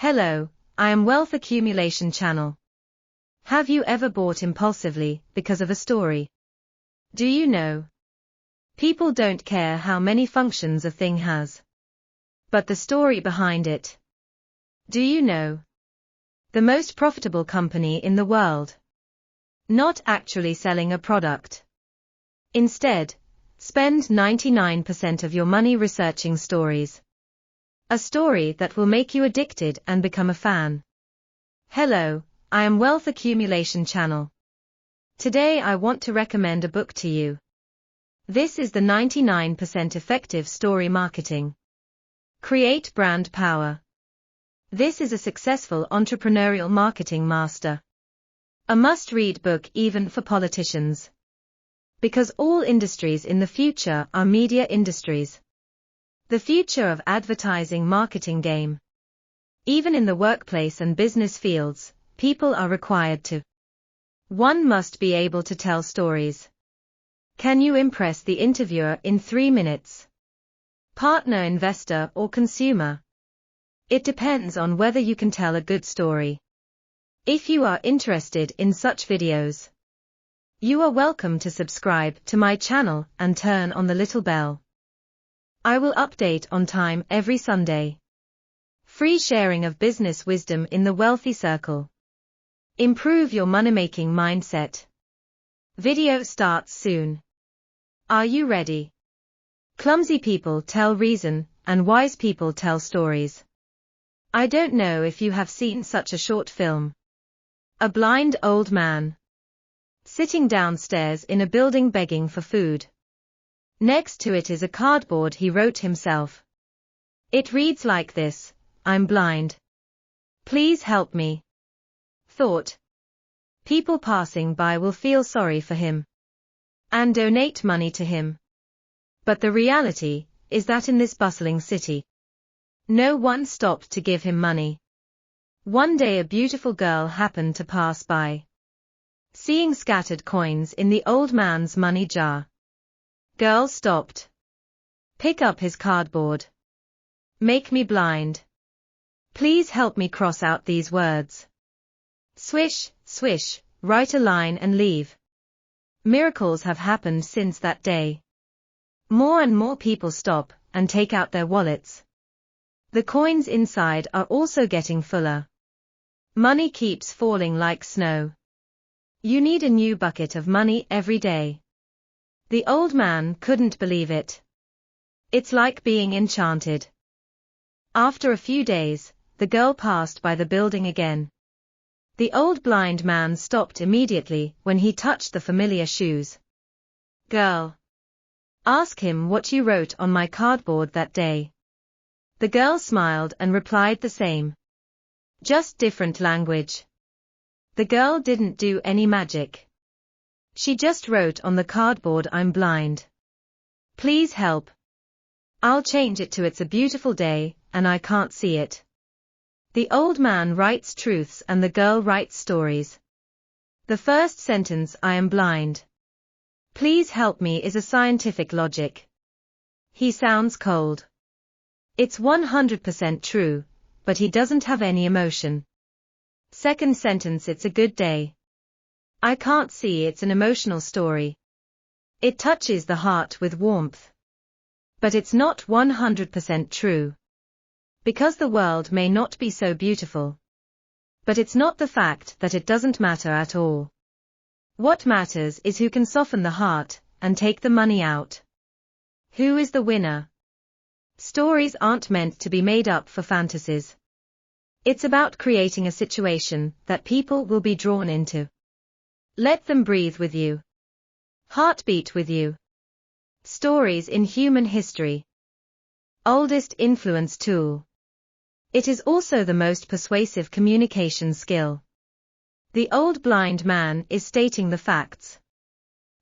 Hello, I am Wealth Accumulation Channel. Have you ever bought impulsively because of a story? Do you know? People don't care how many functions a thing has, but the story behind it. Do you know? The most profitable company in the world. Not actually selling a product. Instead, spend 99% of your money researching stories. A story that will make you addicted and become a fan. Hello, I am Wealth Accumulation Channel. Today I want to recommend a book to you. This is the 99% Effective Story Marketing. Create Brand Power. This is a successful entrepreneurial marketing master. A must-read book even for politicians. Because all industries in the future are media industries. The future of advertising marketing game. Even in the workplace and business fields, people are required to. One must be able to tell stories. Can you impress the interviewer in 3 minutes? Partner, investor, or consumer? It depends on whether you can tell a good story. If you are interested in such videos, you are welcome to subscribe to my channel and turn on the little bell. I will update on time every Sunday. Free sharing of business wisdom in the wealthy circle. Improve your money-making mindset. Video starts soon. Are you ready? Clumsy people tell reason, and wise people tell stories. I don't know if you have seen such a short film. A blind old man. Sitting downstairs in a building begging for food. Next to it is a cardboard he wrote himself. It reads like this: I'm blind. Please help me. Thought. People passing by will feel sorry for him and donate money to him. But the reality is that in this bustling city, no one stopped to give him money. One day a beautiful girl happened to pass by. Seeing scattered coins in the old man's money jar, girl stopped. Pick up his cardboard. Make me blind. Please help me cross out these words. Swish, swish, write a line and leave. Miracles have happened since that day. More and more people stop and take out their wallets. The coins inside are also getting fuller. Money keeps falling like snow. You need a new bucket of money every day. The old man couldn't believe it. It's like being enchanted. After a few days, the girl passed by the building again. The old blind man stopped immediately when he touched the familiar shoes. Girl. Ask him what you wrote on my cardboard that day. The girl smiled and replied the same. Just different language. The girl didn't do any magic. She just wrote on the cardboard, I'm blind. Please help. I'll change it to it's a beautiful day, and I can't see it. The old man writes truths and the girl writes stories. The first sentence, I am blind. Please help me, is a scientific logic. He sounds cold. It's 100% true, but he doesn't have any emotion. Second sentence, it's a good day. I can't see, it's an emotional story. It touches the heart with warmth. But it's not 100% true. Because the world may not be so beautiful. But it's not the fact that it doesn't matter at all. What matters is who can soften the heart and take the money out. Who is the winner? Stories aren't meant to be made up for fantasies. It's about creating a situation that people will be drawn into. Let them breathe with you. Heartbeat with you. Stories in human history. Oldest influence tool. It is also the most persuasive communication skill. The old blind man is stating the facts.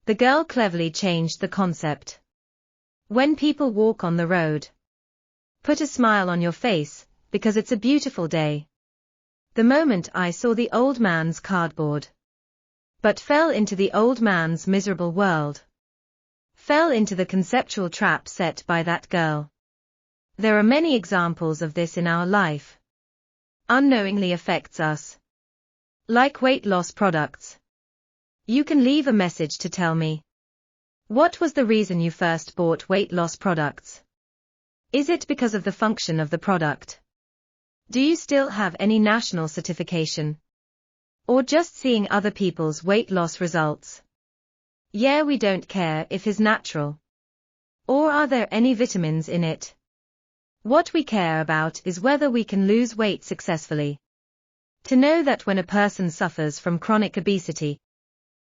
The girl cleverly changed the concept. When people walk on the road, put a smile on your face, because it's a beautiful day. The moment I saw the old man's cardboard, but fell into the old man's miserable world. Fell into the conceptual trap set by that girl. There are many examples of this in our life. unknowingly affects us. Like weight loss products. You can leave a message to tell me. What was the reason you first bought weight loss products? Is it because of the function of the product? Do you still have any national certification? Or just seeing other people's weight loss results? Yeah, we don't care if it's natural. Or are there any vitamins in it? What we care about is whether we can lose weight successfully. To know that when a person suffers from chronic obesity,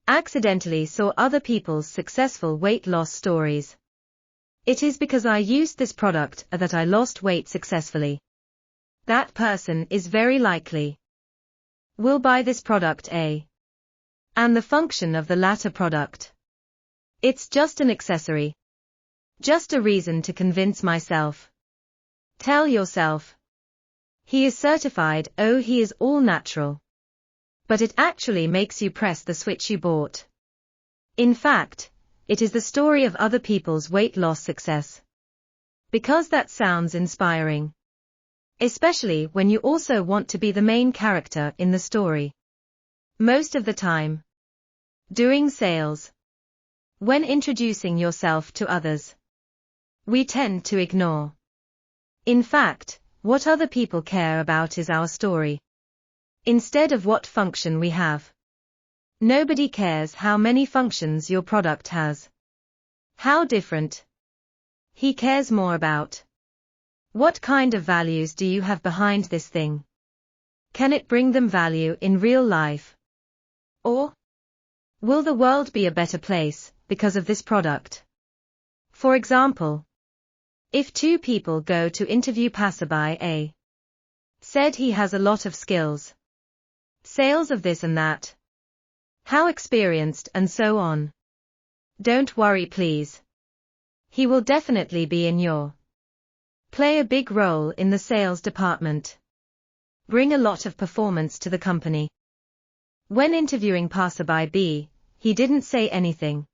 accidentally saw other people's successful weight loss stories, it is because I used this product that I lost weight successfully. That person is very likely will buy this product and the function of the latter product. It's just an accessory. Just a reason to convince myself. Tell yourself. He is certified, oh, he is all natural. But it actually makes you press the switch you bought. In fact, it is the story of other people's weight loss success. Because that sounds inspiring. Especially when you also want to be the main character in the story. Most of the time. During sales. When introducing yourself to others. We tend to ignore. In fact, what other people care about is our story. Instead of what function we have. Nobody cares how many functions your product has. How different. He cares more about. What kind of values do you have behind this thing? Can it bring them value in real life? Or will the world be a better place because of this product? For example, if two people go to interview passerby A, said he has a lot of skills. Sales of this and that. How experienced and so on. Don't worry please. He will definitely be in your play a big role in the sales department. Bring a lot of performance to the company. When interviewing passerby B, he didn't say anything.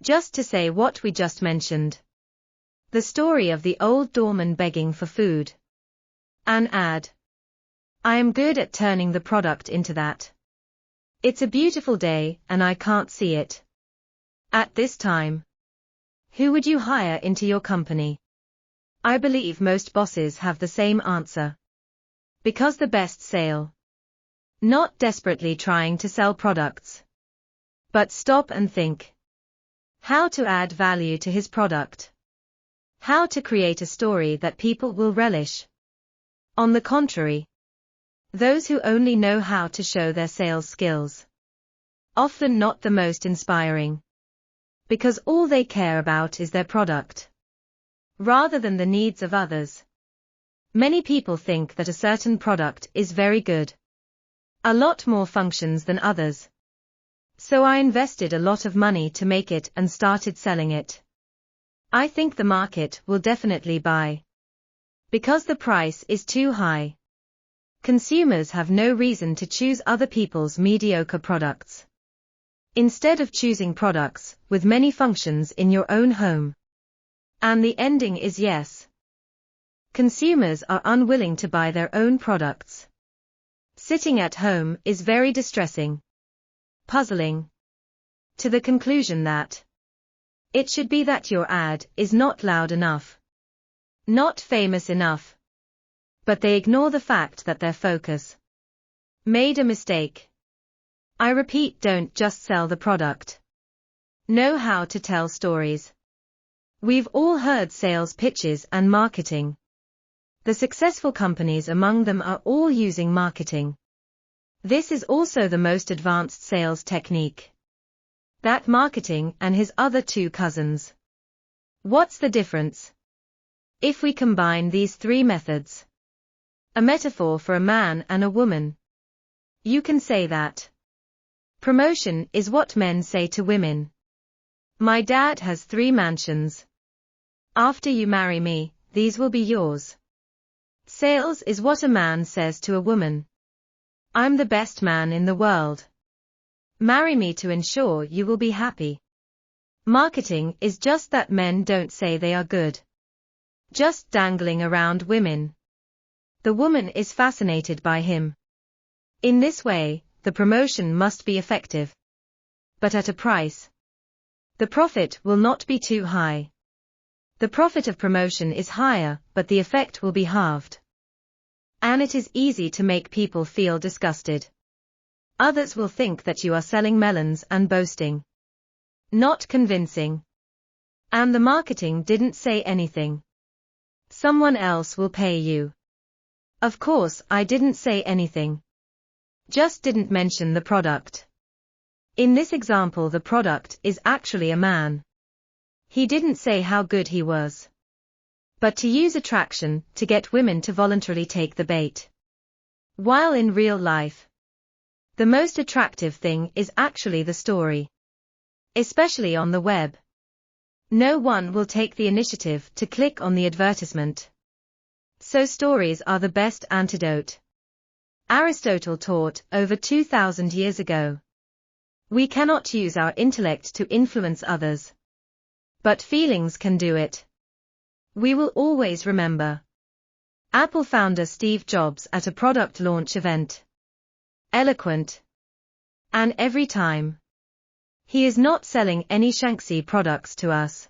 Just to say what we just mentioned. The story of the old doorman begging for food. An ad. I am good at turning the product into that. It's a beautiful day and I can't see it. At this time. Who would you hire into your company? I believe most bosses have the same answer. Because the best sale. Not desperately trying to sell products. But stop and think. How to add value to his product. How to create a story that people will relish. On the contrary, those who only know how to show their sales skills. Often not the most inspiring. Because all they care about is their product. Rather than the needs of others. Many people think that a certain product is very good. A lot more functions than others. So I invested a lot of money to make it and started selling it. I think the market will definitely buy. Because the price is too high. Consumers have no reason to choose other people's mediocre products. Instead of choosing products with many functions in your own home. And the ending is yes. Consumers are unwilling to buy their own products. Sitting at home is very distressing. Puzzling. To the conclusion that it should be that your ad is not loud enough. Not famous enough. But they ignore the fact that their focus made a mistake. I repeat, don't just sell the product. Know how to tell stories. We've all heard sales pitches and marketing. The successful companies among them are all using marketing. This is also the most advanced sales technique. That marketing and his other two cousins. What's the difference? If we combine these three methods. A metaphor for a man and a woman. You can say that promotion is what men say to women. My dad has 3 mansions. After you marry me, these will be yours. Sales is what a man says to a woman. I'm the best man in the world. Marry me to ensure you will be happy. Marketing is just that men don't say they are good. Just dangling around women. The woman is fascinated by him. In this way, the promotion must be effective. But at a price. The profit will not be too high. The profit of promotion is higher, but the effect will be halved. And it is easy to make people feel disgusted. Others will think that you are selling melons and boasting. Not convincing. And the marketing didn't say anything. Someone else will pay you. Of course, I didn't say anything. Just didn't mention the product. In this example, the product is actually a man. He didn't say how good he was. But to use attraction to get women to voluntarily take the bait. While in real life, the most attractive thing is actually the story. Especially on the web. No one will take the initiative to click on the advertisement. So stories are the best antidote. Aristotle taught over 2,000 years ago. We cannot use our intellect to influence others. But feelings can do it. We will always remember Apple founder Steve Jobs at a product launch event. Eloquent. And every time. He is not selling any Shanxi products to us.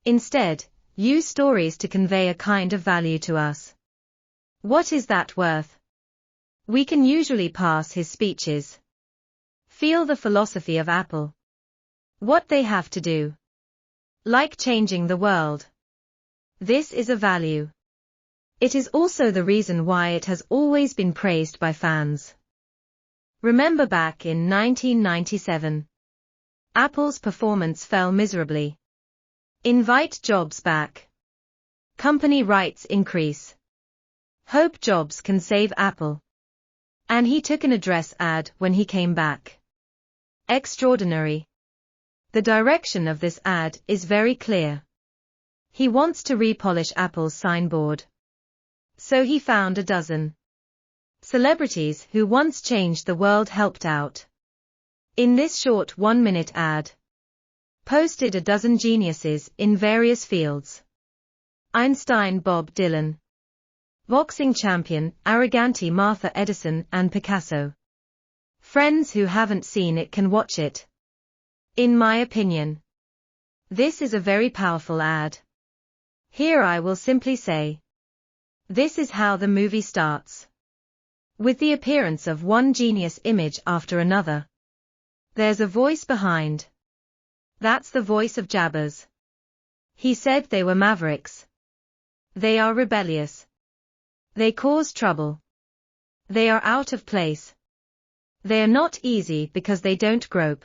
Instead, use stories to convey a kind of value to us. What is that worth? We can usually pass his speeches. Feel the philosophy of Apple. What they have to do. Like changing the world. This is a value. It is also the reason why it has always been praised by fans. Remember back in 1997. Apple's performance fell miserably. Invite Jobs back. Company rights increase. Hope Jobs can save Apple. And he took an address ad when he came back. Extraordinary. The direction of this ad is very clear. He wants to repolish Apple's signboard. So he found a dozen celebrities who once changed the world helped out. In this short 1-minute ad, posted a dozen geniuses in various fields. Einstein, Bob Dylan. Boxing champion, Arroganti, Martha Edison and Picasso. Friends who haven't seen it can watch it. In my opinion, this is a very powerful ad. Here I will simply say, this is how the movie starts. With the appearance of one genius image after another. There's a voice behind. That's the voice of Jabez. He said they were mavericks. They are rebellious. They cause trouble. They are out of place. They are not easy because they don't grope.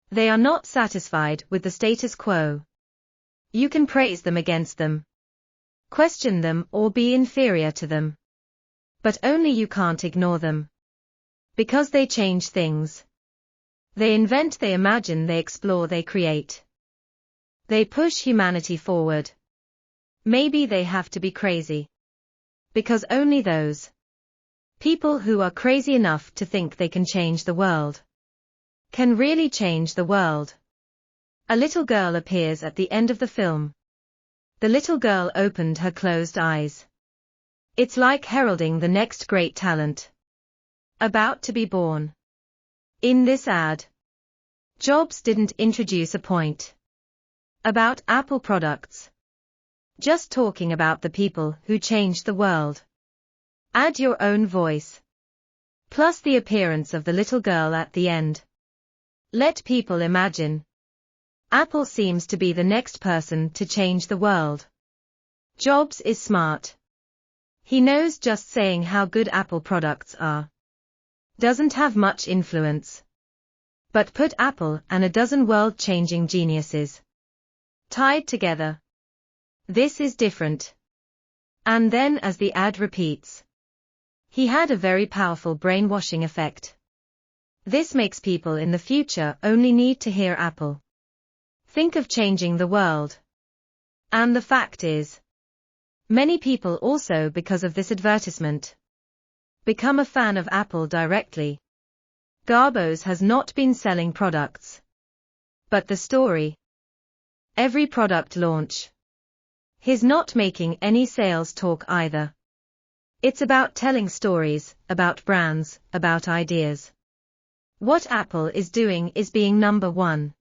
They are not satisfied with the status quo. You can praise them against them. Question them or be inferior to them. But only you can't ignore them. Because they change things. They invent, they imagine, they explore, they create. They push humanity forward. Maybe they have to be crazy. Because only those people who are crazy enough to think they can change the world can really change the world. A little girl appears at the end of the film. The little girl opened her closed eyes. It's like heralding the next great talent. About to be born. In this ad, Jobs didn't introduce a point about Apple products. Just talking about the people who changed the world. Add your own voice. Plus the appearance of the little girl at the end. Let people imagine. Apple seems to be the next person to change the world. Jobs is smart. He knows just saying how good Apple products are doesn't have much influence. But put Apple and a dozen world-changing geniuses tied together. This is different. And then as the ad repeats, he had a very powerful brainwashing effect. This makes people in the future only need to hear Apple. Think of changing the world. And the fact is, many people also, because of this advertisement, become a fan of Apple directly. Garbo's has not been selling products. But the story. Every product launch. He's not making any sales talk either. It's about telling stories, about brands, about ideas. What Apple is doing is being number one.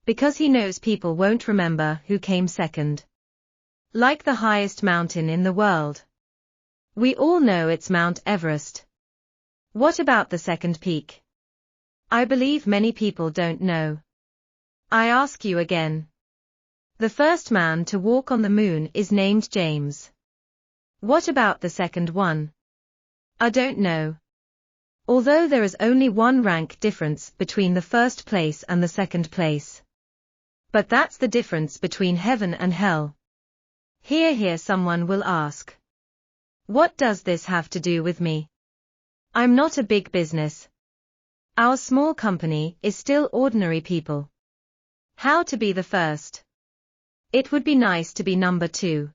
Because he knows people won't remember who came second. Like the highest mountain in the world. We all know it's Mount Everest. What about the second peak? I believe many people don't know. I ask you again. The first man to walk on the moon is named James. What about the second one? I don't know. Although there is only one rank difference between the first place and the second place. But that's the difference between heaven and hell. Here someone will ask. What does this have to do with me? I'm not a big business. Our small company is still ordinary people. How to be the first? It would be nice to be number two.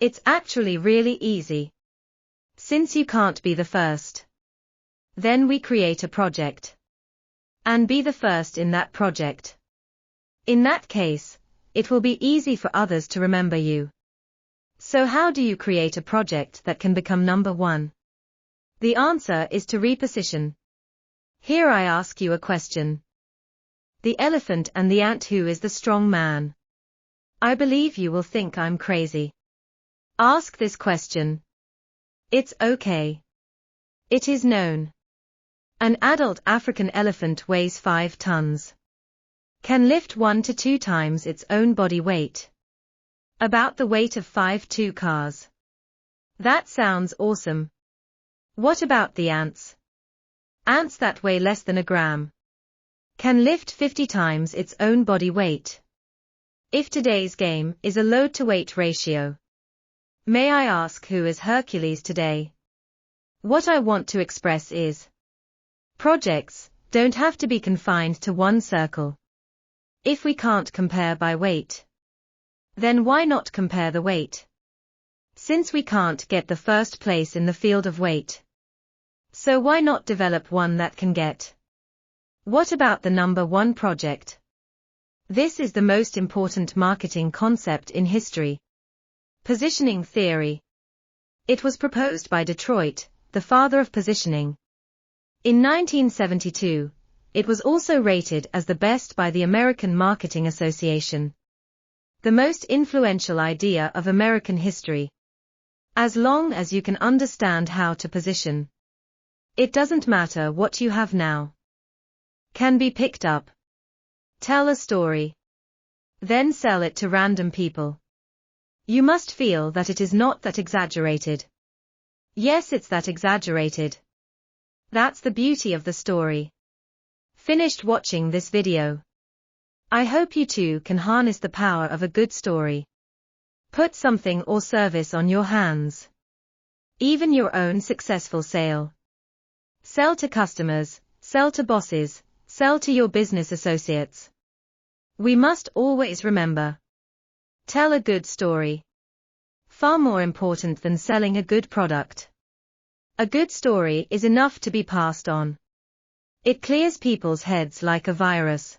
It's actually really easy. Since you can't be the first. Then we create a project. And be the first in that project. In that case, it will be easy for others to remember you. So how do you create a project that can become number one? The answer is to reposition. Here I ask you a question. The elephant and the ant, who is the strong man? I believe you will think I'm crazy. Ask this question. It's okay. It is known. An adult African elephant weighs 5 tons. Can lift 1 to 2 times its own body weight. About the weight of 5 cars. That sounds awesome. What about the ants? Ants that weigh less than a gram. Can lift 50 times its own body weight. If today's game is a load-to-weight ratio. May I ask who is Hercules today? What I want to express is. Projects don't have to be confined to one circle. If we can't compare by weight. Then why not compare the weight? Since we can't get the first place in the field of weight. So why not develop one that can get? What about the number one project? This is the most important marketing concept in history. Positioning theory. It was proposed by Detroit, the father of positioning. In 1972, it was also rated as the best by the American Marketing Association. The most influential idea of American history. As long as you can understand how to position. It doesn't matter what you have now. Can be picked up. Tell a story. Then sell it to random people. You must feel that it is not that exaggerated. Yes, it's that exaggerated. That's the beauty of the story. Finished watching this video. I hope you too can harness the power of a good story. Put something or service on your hands. Even your own successful sale. Sell to customers, sell to bosses, sell to your business associates. We must always remember. Tell a good story. Far more important than selling a good product. A good story is enough to be passed on. It clears people's heads like a virus.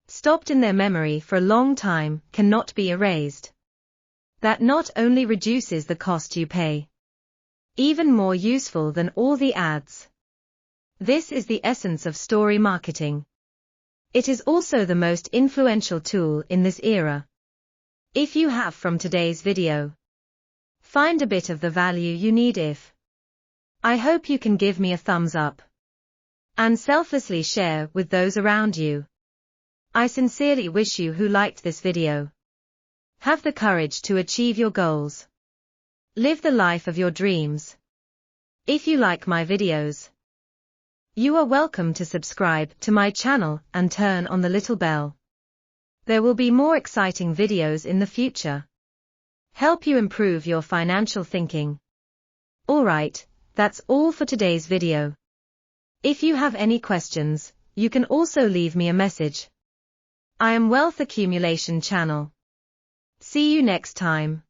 Stopped in their memory for a long time, cannot be erased. That not only reduces the cost you pay. Even more useful than all the ads. This is the essence of story marketing. It is also the most influential tool in this era. If you have from today's video. Find a bit of the value you need if. I hope you can give me a thumbs up. And selflessly share with those around you. I sincerely wish you who liked this video. Have the courage to achieve your goals. Live the life of your dreams. If you like my videos, you are welcome to subscribe to my channel and turn on the little bell. There will be more exciting videos in the future. Help you improve your financial thinking. Alright, that's all for today's video. If you have any questions, you can also leave me a message. I am Wealth Accumulation Channel. See you next time.